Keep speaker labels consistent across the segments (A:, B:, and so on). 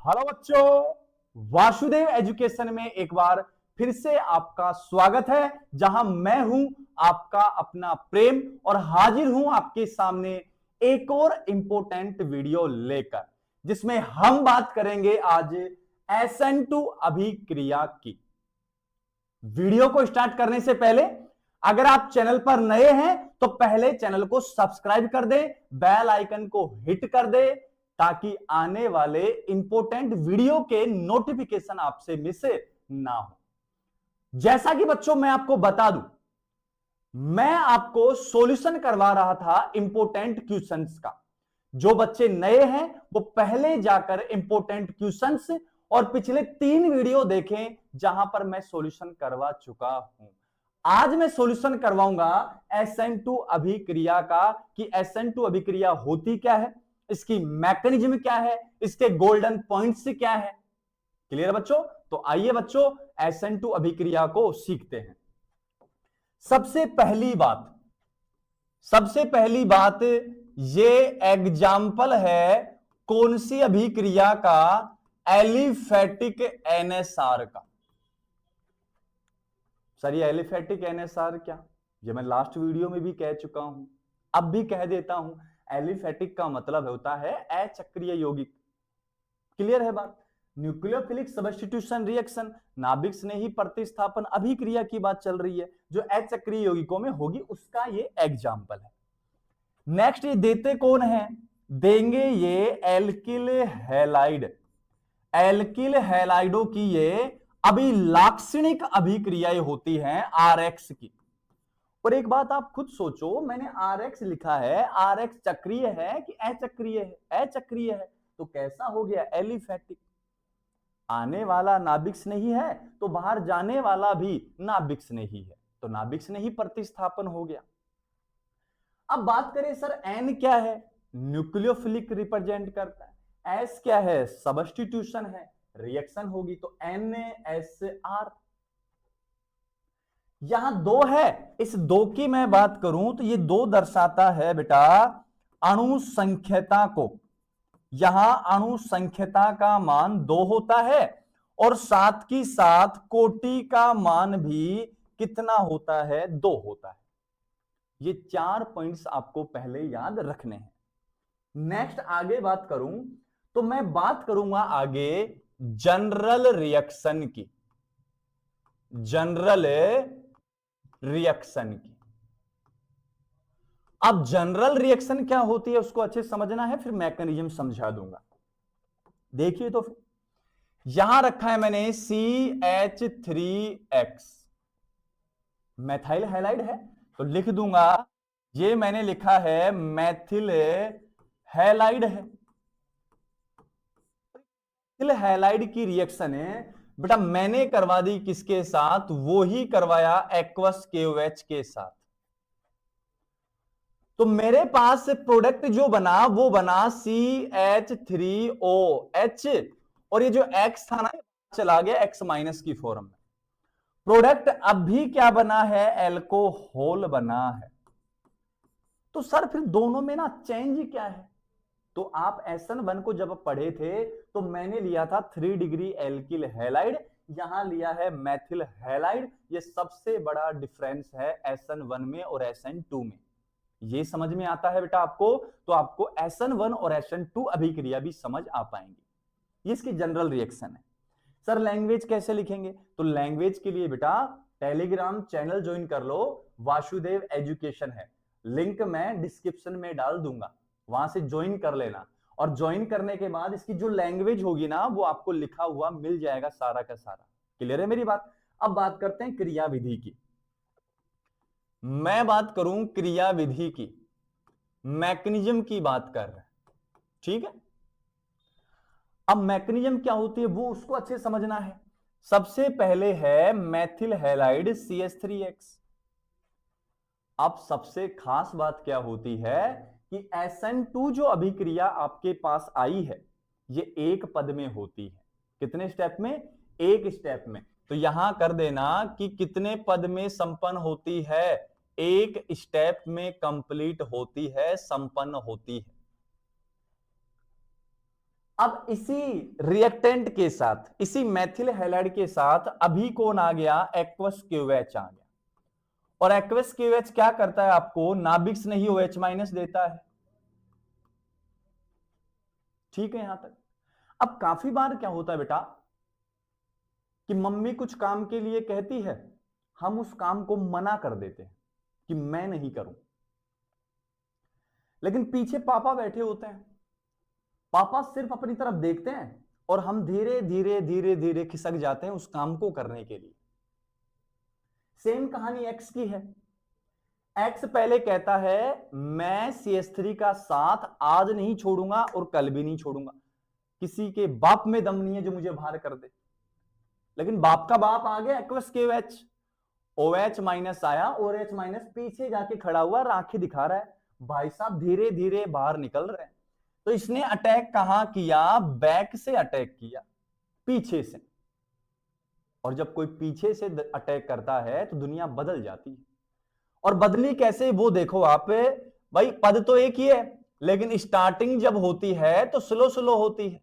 A: Hello बच्चों, Vasudev education में एक बार फिर से आपका स्वागत है। जहां मैं हूं आपका अपना प्रेम और हाजिर हूं आपके सामने एक और इंपॉर्टेंट वीडियो लेकर, जिसमें हम बात करेंगे आज SN2 अभिक्रिया की। वीडियो को स्टार्ट करने से पहले अगर आप चैनल पर नए हैं तो पहले चैनल को सब्सक्राइब कर दे, बेल आइकन को हिट कर दे, ताकि आने वाले इंपॉर्टेंट वीडियो के नोटिफिकेशन आपसे मिस ना हो। जैसा कि बच्चों मैं आपको बता दूं, मैं आपको सॉल्यूशन करवा रहा था इंपॉर्टेंट क्वेश्चंस का। जो बच्चे नए हैं वो पहले जाकर इंपॉर्टेंट क्वेश्चंस और पिछले 3 वीडियो देखें जहां पर मैं सॉल्यूशन करवा चुका हूं। आज मैं सॉल्यूशन करवाऊंगा SN2 अभिक्रिया का कि SN2 अभिक्रिया होती क्या है, इसकी मैकेनिज्म क्या है, इसके गोल्डन पॉइंट्स क्या है। क्लियर बच्चों? तो आइए बच्चों SN2 अभिक्रिया को सीखते हैं। सबसे पहली बात ये एग्जाम्पल है कौन सी अभिक्रिया का? एलिफेटिक NSR का। सर ये एलिफेटिक NSR क्या? ये मैं लास्ट वीडियो में भी कह चुका हूं, अब भी कह देता हूं। एलिफेटिक का मतलब होता है अचक्रीय यौगिक। क्लियर है बात? न्यूक्लियोफिलिक सब्स्टिट्यूशन रिएक्शन, नाभिक स्नेही प्रतिस्थापन अभिक्रिया की बात चल रही है जो अचक्रीय यौगिकों में होगी, उसका ये एग्जाम्पल है। नेक्स्ट ये देते कौन है? देंगे ये एल्किल हैलाइड। एल्किल हैलाइडों की ये अभिलाक्षणिक अभिक्रियाएं होती हैं RX की। और एक बात आप खुद सोचो, मैंने RX लिखा है, RX चक्रीय है कि अचक्रीय है? अचक्रीय है, तो कैसा हो गया? एलिफेटिक। आने वाला नाभिक स्नेही है तो बाहर जाने वाला भी नाभिक स्नेही है, तो नाभिक स्नेही प्रतिस्थापन हो गया। अब बात करें सर N क्या है? न्यूक्लियोफिलिक रिप्रेजेंट करता है। S क्या है? सब्स्टिट्यूशन है, रिएक्शन होगी, तो NSR। यहां 2 है, इस 2 की मैं बात करूं तो ये 2 दर्शाता है बेटा अणु संख्यता को। यहां अणु संख्यता का मान 2 होता है और साथ की साथ कोटि का मान भी कितना होता है? 2 होता है। ये 4 पॉइंट्स आपको पहले याद रखने हैं। नेक्स्ट आगे बात करूं तो मैं बात करूंगा आगे जनरल रिएक्शन की। जनरल रिएक्शन की। अब जनरल रिएक्शन क्या होती है उसको अच्छे समझना है, फिर मैकेनिज्म समझा दूंगा। देखिए तो यहां रखा है मैंने CH3X, मैथाइल हैलाइड है तो लिख दूंगा ये मैंने लिखा है मैथिल हैलाइड है। मैथिल हैलाइड की रिएक्शन है बेटा मैंने करवा दी किसके साथ? वो ही करवाया एक्वस KOH के साथ। तो मेरे पास प्रोडक्ट जो बना वो बना CH3OH और ये जो X था ना चला गया X माइनस की फॉर्म में। प्रोडक्ट अब भी क्या बना है? एल्कोहल बना है। तो सर फिर दोनों में ना चेंज क्या है? तो आप SN1 को जब पढ़े थे तो मैंने लिया था 3 डिग्री एल्किल हैलाइड, यहां लिया है मैथिल हैलाइड। ये सबसे बड़ा डिफरेंस है SN1 में और SN2 में। ये समझ में आता है बेटा आपको? तो आपको SN1 और SN2 अभिक्रिया भी समझ आ पाएंगी। ये इसकी जनरल रिएक्शन है। सर लैंग्वेज कैसे लिखेंगे? तो लैंग्वेज के लिए बेटा टेलीग्राम चैनल ज्वाइन कर लो, वासुदेव एजुकेशन है, लिंक मैं डिस्क्रिप्शन में डाल दूंगा, वहां से ज्वाइन कर लेना। और ज्वाइन करने के बाद इसकी जो लैंग्वेज होगी ना वो आपको लिखा हुआ मिल जाएगा सारा का सारा। क्लियर है मेरी बात? अब बात करते हैं क्रिया विधि की। मैं बात करूं क्रिया विधि की, मैकेनिज्म की बात कर रहे हैं, ठीक है? अब मैकेनिज्म क्या होती है वो उसको अच्छे समझना है। सबसे पहले है मैथिल हैलाइड CH3X। अब सबसे खास बात क्या होती है कि SN2 जो अभिक्रिया आपके पास आई है ये एक पद में होती है। कितने स्टेप में? एक स्टेप में। तो यहां कर देना कि कितने पद में संपन्न होती है? एक स्टेप में कंप्लीट होती है, संपन्न होती है। अब इसी रिएक्टेंट के साथ, इसी मेथिल हैलाइड के साथ अभी कौन आ गया, एक्वस क्यूएच आ गया। और एक्वस क्यूएच क्या करता है, आपको नाभिक से नहीं OH माइनस देता है। ठीक है यहां तक। अब काफी बार क्या होता है बेटा कि मम्मी कुछ काम के लिए कहती है, हम उस काम को मना कर देते हैं कि मैं नहीं करूं, लेकिन पीछे पापा बैठे होते हैं, पापा सिर्फ अपनी तरफ देखते हैं और हम धीरे धीरे धीरे धीरे खिसक जाते हैं उस काम को करने के लिए। सेम कहानी एक्स की है। एक्स पहले कहता है मैं CH3 का साथ आज नहीं छोड़ूंगा और कल भी नहीं छोड़ूंगा, किसी के बाप में दम नहीं है जो मुझे बाहर कर दे। लेकिन बाप का बाप आ गया एक्वस KOH, OH माइनस आया, OH माइनस पीछे जाके खड़ा हुआ, राखी दिखा रहा है, भाई साहब धीरे धीरे बाहर निकल रहे हैं। तो इसने अटैक कहां किया, बैक से अटैक किया, पीछे से। और जब कोई पीछे से अटैक करता है तो दुनिया बदल जाती है। और बदली कैसे, वो देखो आप भाई, पद तो एक ही है लेकिन स्टार्टिंग जब होती है तो स्लो स्लो होती है,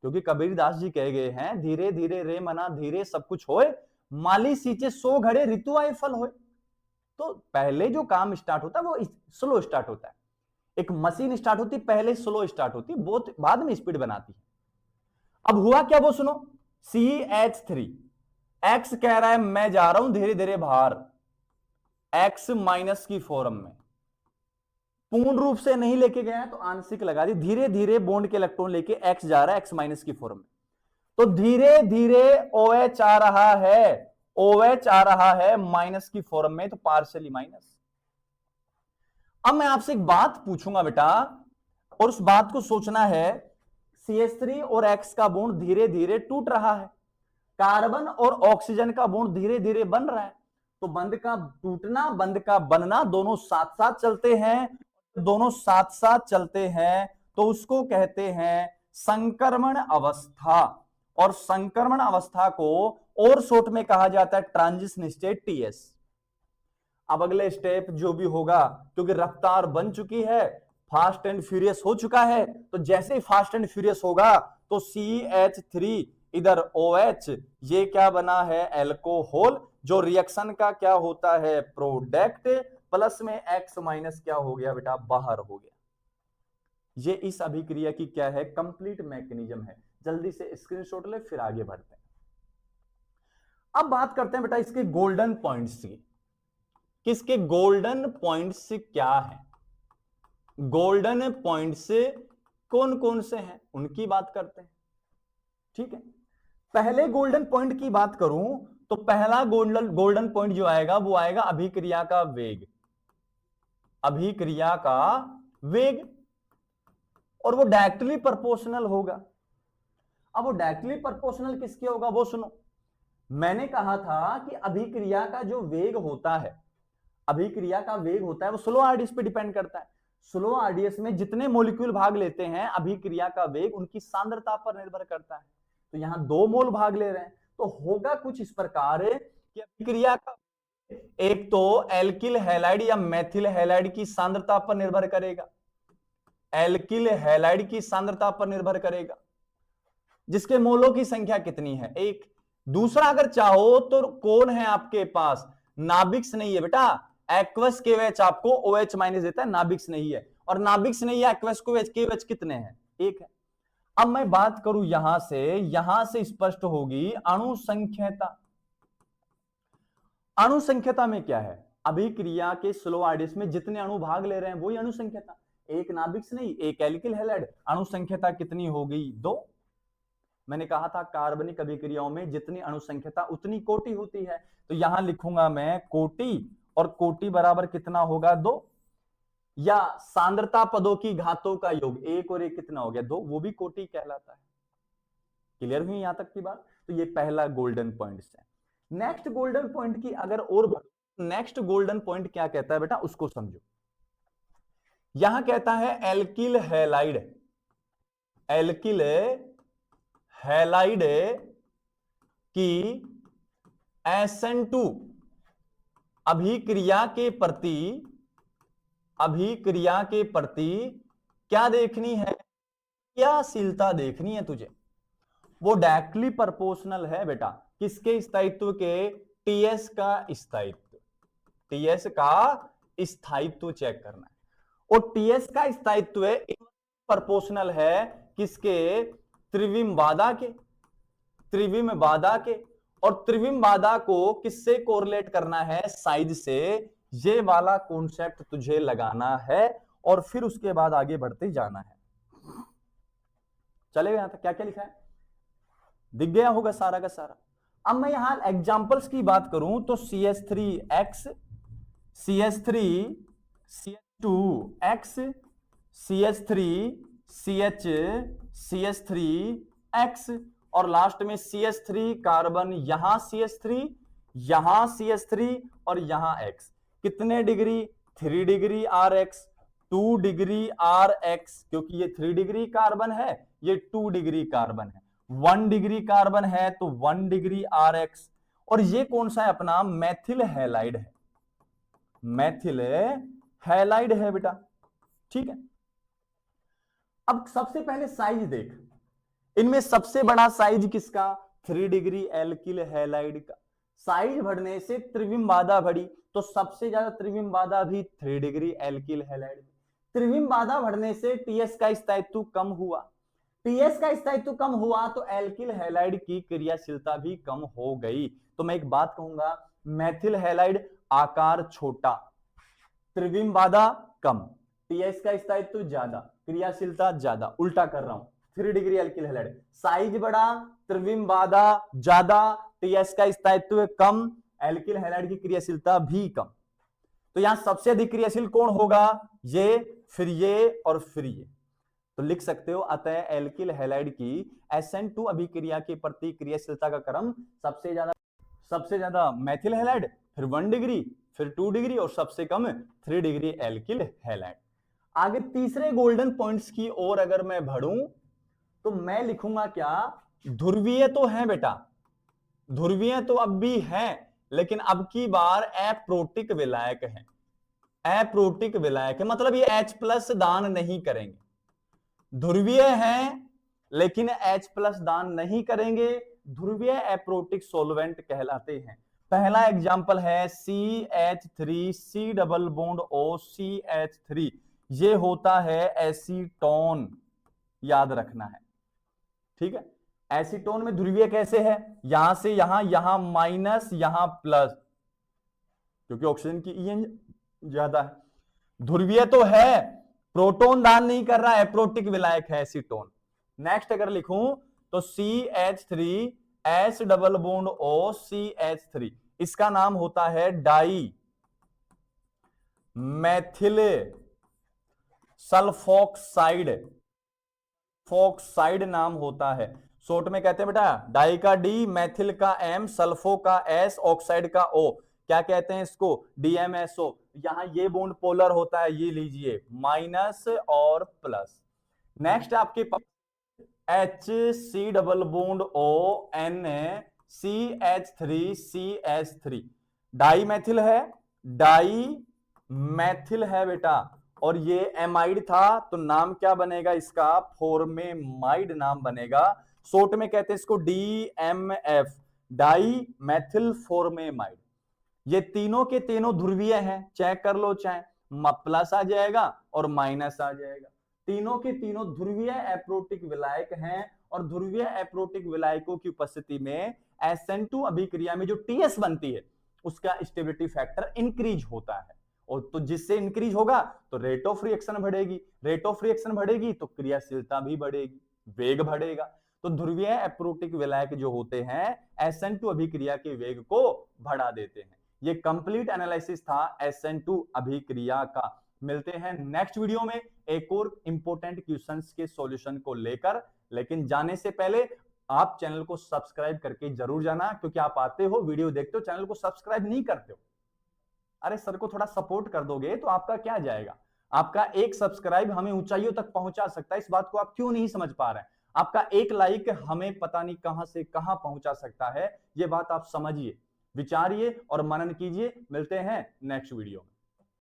A: क्योंकि कबीरदास जी कह गए हैं धीरे धीरे रे मना धीरे सब कुछ होए, माली सींचे 100 घड़े ऋतु आए फल होए। तो पहले जो काम स्टार्ट होता है वो स्लो स्टार्ट होता है। एक मशीन स्टार्ट होती पहले स्लो स्टार्ट होती, बहुत बाद में स्पीड बनाती है। अब हुआ क्या वो सुनो, CH3, एक्स कह रहा है मैं जा रहा हूं धीरे धीरे बाहर, एक्स माइनस की फॉर्म में, पूर्ण रूप से नहीं लेके गया तो आंशिक लगा दी, धीरे धीरे बॉन्ड के इलेक्ट्रॉन लेके एक्स जा रहा है एक्स माइनस की फॉर्म में। तो धीरे धीरे OH आ रहा है, OH आ रहा है माइनस की फॉर्म में, तो पार्शियली माइनस। अब मैं आपसे एक बात पूछूंगा बेटा, और उस बात को सोचना है, CH3 और X का बॉन्ड धीरे धीरे टूट रहा है, कार्बन और ऑक्सीजन का बॉन्ड धीरे धीरे बन रहा है, तो बंध का टूटना बंध का बनना दोनों साथ साथ चलते हैं, दोनों साथ साथ चलते हैं तो उसको कहते हैं संक्रमण अवस्था। और संक्रमण अवस्था को और शॉर्ट में कहा जाता है ट्रांजिशन स्टेट TS। अब अगले स्टेप जो भी होगा, क्योंकि रफ्तार बन चुकी है, फास्ट एंड फ्यूरियस हो चुका है, तो जैसे ही फास्ट एंड फ्यूरियस होगा तो CH3 इधर OH, ये क्या बना है एल्कोहल, जो रिएक्शन का क्या होता है प्रोडक्ट, प्लस में X माइनस क्या हो गया बेटा बाहर हो गया। ये इस अभिक्रिया की क्या है कंप्लीट मैकेनिज्म है। जल्दी से स्क्रीनशॉट ले फिर आगे बढ़ते हैं। अब बात करते हैं बेटा इसके गोल्डन पॉइंट्स की, किसके गोल्डन पॉइंट्स क्या है, गोल्डन पॉइंट्स कौन कौन से हैं उनकी बात करते हैं। ठीक है, पहले गोल्डन पॉइंट की बात करूं तो पहला गोल्डन पॉइंट जो आएगा वो आएगा अभिक्रिया का वेग, अभिक्रिया का वेग, और वो डायरेक्टली प्रोपोर्शनल होगा। अब वो डायरेक्टली प्रोपोर्शनल किसके होगा वो सुनो, मैंने कहा था कि अभिक्रिया का जो वेग होता है, अभिक्रिया का वेग होता है वो स्लो आरडीएस पे डिपेंड करता है। स्लो आरडीएस में जितने मॉलिक्यूल भाग लेते हैं अभिक्रिया का वेग उनकी सांद्रता पर निर्भर करता है। तो यहां 2 मोल भाग ले रहे हैं तो होगा कुछ इस प्रकार कि अभिक्रिया का एक तो एल्किल हैलाइड या मेथिल हैलाइड की सांद्रता पर निर्भर करेगा, एल्किल हैलाइड की सांद्रता पर निर्भर करेगा, जिसके मोलों की संख्या कितनी है एक। दूसरा अगर चाहो तो कौन है आपके पास, नाभिक्स नहीं है बेटा, एक्वस KOH आपको OH माइनस देता है, नाभिक्स नहीं है, और नाभिक्स नहीं है एक्वस KOH कितने हैं एक है। अब मैं बात करूं यहां से स्पष्ट होगी अणुसंख्यता। अणुसंख्यता में क्या है, अभिक्रिया के स्लो आरडीएस में जितने अणु भाग ले रहे हैं वही अणुसंख्यता, एक नाभिक्स नहीं एक एल्किल हैलाइड, अणुसंख्यता कितनी हो गई 2। मैंने कहा था कार्बनिक अभिक्रियाओं में जितनी अणुसंख्यता उतनी कोटि होती है, तो यहां लिखूंगा मैं कोटि, और कोटि बराबर कितना होगा 2, या सांद्रता पदों की घातों का योग, 1 और 1 कितना हो गया 2, वो भी कोटि कहलाता है। क्लियर हुई यहां तक की बात। तो ये पहला गोल्डन पॉइंट है। नेक्स्ट गोल्डन पॉइंट की अगर और नेक्स्ट गोल्डन पॉइंट क्या कहता है बेटा उसको समझो। यहां कहता है एल्किल हैलाइड, एल्किल हैलाइड की SN2 अभिक्रिया के प्रति क्या देखनी है, क्रियाशीलता देखनी है तुझे, वो डायरेक्टली प्रोपोर्शनल है बेटा किसके स्थायित्व के, टीएस का स्थायित्व, टीएस का स्थायित्व चेक करना है। और टीएस का स्थायित्व प्रोपोर्शनल है किसके, त्रिविम बाधा के, त्रिविम बाधा के। और त्रिविम बाधा को किससे कोरिलेट करना है, साइज से। ये वाला कॉन्सेप्ट तुझे लगाना है और फिर उसके बाद आगे बढ़ते जाना है। चलेगा यहां तक क्या क्या लिखा है, दिख गया होगा सारा का सारा। अब मैं यहां एग्जांपल्स की बात करूं तो CH3X, CH3, CH2X, CH3, CH, CH3X और लास्ट में CH3 कार्बन, यहां CH3, यहां CH3 और यहां X। कितने degree, 3 degree RX, 2 degree RX, क्योंकि ये 3 डिग्री कार्बन है, ये 2 डिग्री कार्बन है। 1 डिग्री कार्बन है तो 1 डिग्री RX। और ये कौन सा है अपना, मैथिल हैलाइड है, मैथिल हैलाइड है बेटा, ठीक है। अब सबसे पहले साइज देख, इनमें सबसे बड़ा साइज किसका, 3 डिग्री एल्किल हैलाइड का। साइज बढ़ने से त्रिविम बाधा बढ़ी, तो सबसे ज्यादा त्रिविम बाधा भी 3 डिग्री एल्किल हैलाइड में। त्रिविम बाधा बढ़ने से टीएस का स्थायित्व कम हुआ, टीएस का स्थायित्व कम हुआ तो एल्किल हैलाइड की क्रियाशीलता भी कम हो गई। तो मैं एक बात कहूंगा, मैथिल हैलाइड आकार छोटा, त्रिविम बाधा कम, टीएस का स्थायित्व ज्यादा, क्रियाशीलता ज्यादा। उल्टा कर रहा हूं, 3 डिग्री एल्किल हैलाइड साइज बड़ा, त्रिविम बाधा ज्यादा, टीएस का स्थायित्व कम, एल्किल हैलाइड की क्रियाशीलता भी कम। तो यहां सबसे अधिक क्रियाशील कौन होगा, ये, फिर ये और फिर ये। तो लिख सकते हो अतः एल्किल हैलाइड की SN2 अभिक्रिया के प्रति क्रियाशीलता का क्रम सबसे ज्यादा मैथिल हैलाइड, फिर 1 डिग्री, फिर 2 डिग्री और सबसे कम 3 डिग्री एल्किल हैलाइड। आगे तीसरे गोल्डन पॉइंट्स की ओर अगर मैं बढ़ूं तो मैं लिखूंगा क्या, ध्रुवीय तो है बेटा, ध्रुवीय तो अब भी है, लेकिन अब की बार अप्रोटिक विलायक है, अप्रोटिक विलायक है, मतलब ये H+ दान नहीं करेंगे। ध्रुवीय है लेकिन H+ दान नहीं करेंगे, ध्रुवीय अप्रोटिक सोलवेंट कहलाते हैं। पहला एग्जांपल है CH3, C double bond O CH3, ये होता है एसीटोन, याद रखना है, ठीक है। एसीटोन में ध्रुवीय कैसे है, यहां से यहां, यहां माइनस, यहां प्लस, क्योंकि ऑक्सीजन की ईएन ज्यादा है। ध्रुवीय तो है, प्रोटॉन दान नहीं कर रहा है, अप्रोटिक विलायक है एसीटोन। नेक्स्ट अगर लिखूं तो CH3, S double bond O CH3, इसका नाम होता है डाई मैथिल सल्फोक्साइड, फोक्साइड नाम होता है। शॉर्ट में कहते हैं बेटा, डाई का D, मैथिल का M, सल्फो का S, ऑक्साइड का O, क्या कहते हैं इसको, DMSO। यहां ये बॉन्ड पोलर होता है, ये लीजिए माइनस और प्लस। नेक्स्ट आपके पास HC double bond O N CH3 CH3, dimethyl है, डाई मैथिल है बेटा, और ये एमाइड था तो नाम क्या बनेगा इसका, फॉर्मेमाइड नाम बनेगा। शॉर्ट में कहते हैं इसको DMF, डाई मैथिल फॉर्मेमाइड। ये तीनों के तीनों ध्रुवीय हैं, चेक कर लो, चाहे प्लस आ जाएगा और माइनस आ जाएगा। तीनों के तीनों ध्रुवीय अप्रोटिक विलायक हैं, और ध्रुवीय अप्रोटिक विलायकों की उपस्थिति में SN2 अभिक्रिया में जो TS बनती है उसका स्टेबिलिटी फैक्टर इंक्रीज होता है, और तो जिससे इंक्रीज होगा तो रेट ऑफ रिएक्शन बढ़ेगी, रेट ऑफ रिएक्शन बढ़ेगी तो क्रियाशीलता भी बढ़ेगी, वेग बढ़ेगा। तो ध्रुवीय अप्रोटिक विलायक जो होते हैं SN2 अभिक्रिया के वेग को बढ़ा देते हैं। ये कंप्लीट एनालिसिस था SN2 अभिक्रिया का। मिलते हैं नेक्स्ट वीडियो में एक और इंपॉर्टेंट क्वेश्चंस के सॉल्यूशन को लेकर, लेकिन जाने से पहले आप चैनल को सब्सक्राइब करके जरूर जाना, क्योंकि आप आते हो, वीडियो देखते हो, चैनल को सब्सक्राइब नहीं करते हो। अरे सर को थोड़ा सपोर्ट कर दोगे तो आपका क्या जाएगा, आपका एक सब्सक्राइब हमें ऊंचाइयों तक पहुंचा सकता है। इस बात को आप क्यों नहीं समझ पा रहे हैं, आपका एक लाइक हमें पता नहीं कहां से कहां पहुंचा सकता है, ये बात आप समझिए, विचारिए और मनन कीजिए। मिलते हैं नेक्स्ट वीडियो में।